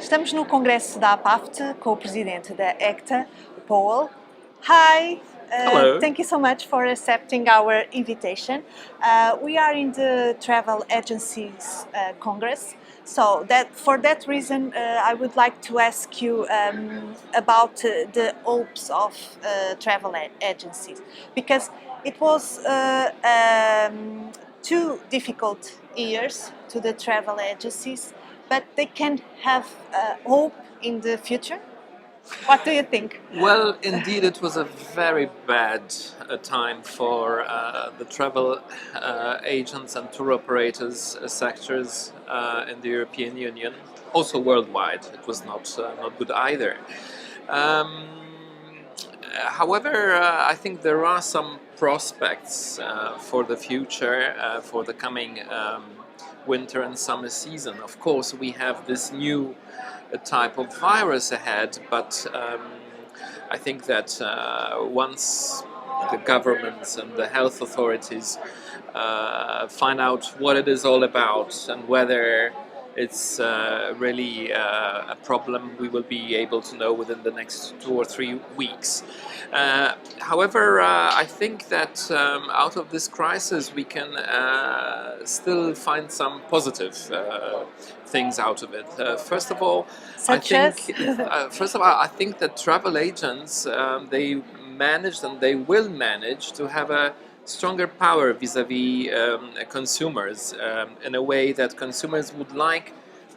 Estamos no congresso da APAFT com o presidente da ECTAA, o Pawel. Hi, Hello. thank you so much for accepting our invitation. We are in the Travel Agencies Congress, so for that reason I would like to ask you about the hopes of travel agencies, because it was 2 difficult years to the travel agencies, but they can have hope in the future. What do you think? Well, indeed, it was a very bad time for the travel agents and tour operators sectors in the European Union. Also worldwide, it was not good either. However, I think there are some prospects for the future, for the coming winter and summer season. Of course, we have this new type of virus ahead, but I think that once the governments and the health authorities find out what it is all about and whether it's really a problem, we will be able to know within the next 2 or 3 weeks. However, I think that out of this crisis we can still find some positive things out of it. First of all, I think that travel agents they managed and they will manage to have a stronger power vis-a-vis consumers in a way that consumers would like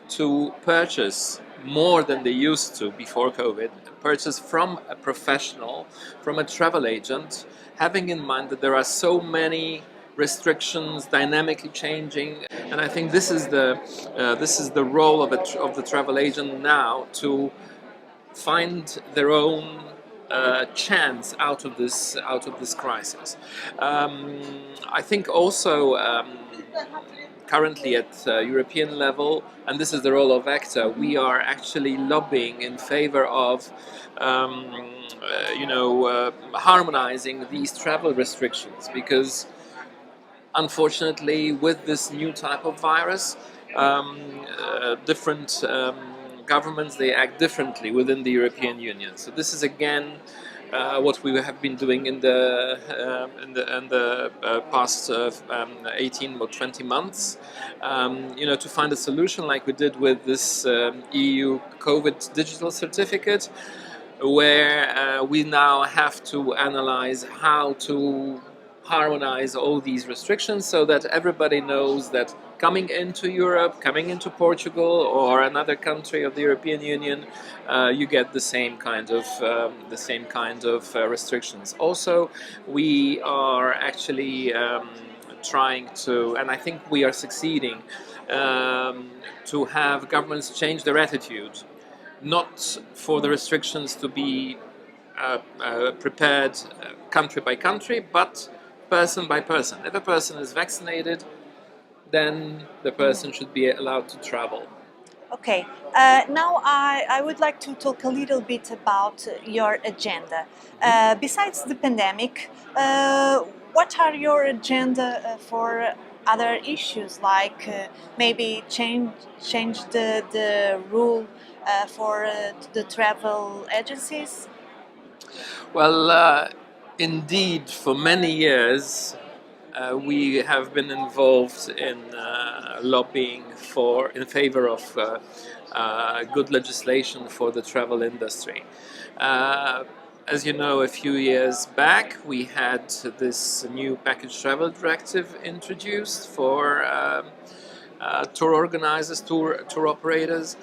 to purchase more than they used to before COVID, purchase from a professional, from a travel agent, having in mind that there are so many restrictions dynamically changing, and I think this is the role of the travel agent now, to find their own chance out of this crisis. I think also currently at European level, and this is the role of ECTAA, we are actually lobbying in favor of harmonizing these travel restrictions, because unfortunately with this new type of virus, different governments, they act differently within the European Union. So this is again what we have been doing in the past 18 or 20 months, to find a solution like we did with this EU COVID digital certificate, where we now have to analyze how to harmonize all these restrictions so that everybody knows that coming into Europe, coming into Portugal or another country of the European Union, you get the same kind of restrictions. Also, we are actually trying to, and I think we are succeeding, to have governments change their attitude, not for the restrictions to be prepared country by country, but person by person. If a person is vaccinated, then the person should be allowed to travel. Okay, now I would like to talk a little bit about your agenda. Besides the pandemic, what are your agenda for other issues, like maybe change the rule for the travel agencies? Well, indeed, for many years we have been involved in lobbying in favor of good legislation for the travel industry. As you know, a few years back we had this new package travel directive introduced for tour organizers, tour operators,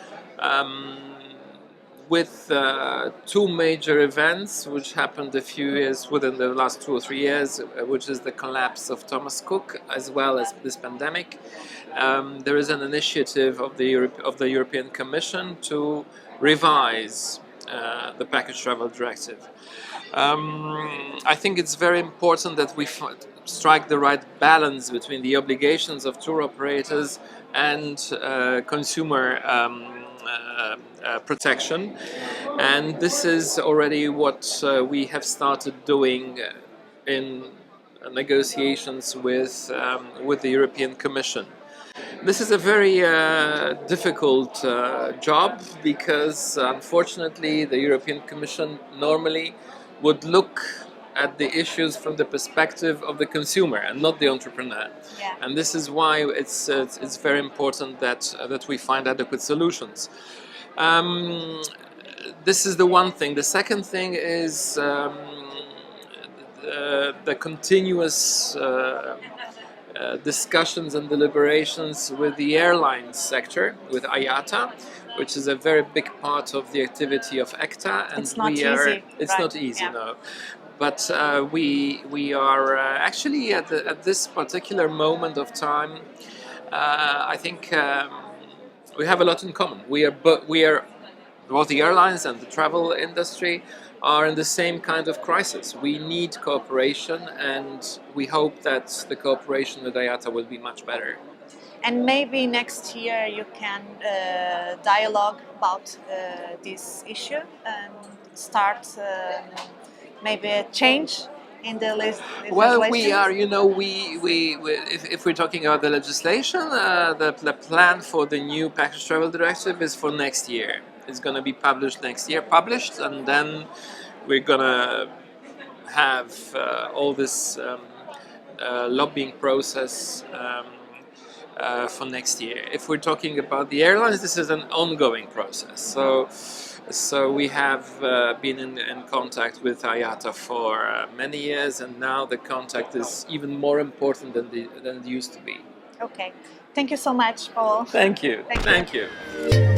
with 2 major events which happened a few years within the last 2 or 3 years, which is the collapse of Thomas Cook as well as this pandemic. There is an initiative of the European Commission to revise the package travel directive. I think it's very important that we strike the right balance between the obligations of tour operators and consumer protection, and this is already what we have started doing in negotiations with the European Commission. This is a very difficult job because unfortunately the European Commission normally would look at the issues from the perspective of the consumer and not the entrepreneur. Yeah. And this is why it's very important that we find adequate solutions. This is the one thing. The second thing is the continuous discussions and deliberations with the airline sector, with IATA, which is a very big part of the activity of ECTAA, and It's not easy. It's Right. not easy, Yeah. no. But we are actually at this particular moment of time. I think we have a lot in common. Both the airlines and the travel industry are in the same kind of crisis. We need cooperation, and we hope that the cooperation with IATA will be much better. And maybe next year you can dialogue about this issue and start maybe a change in the legislation. Well, we are, if we're talking about the legislation, the plan for the new package travel directive is for next year. It's going to be published next year, and then we're going to have all this lobbying process for next year. If we're talking about the airlines, this is an ongoing process. So we have been in contact with IATA for many years, and now the contact is even more important than it used to be. Okay. Thank you so much, Paul. Thank you. Thank you. Thank you.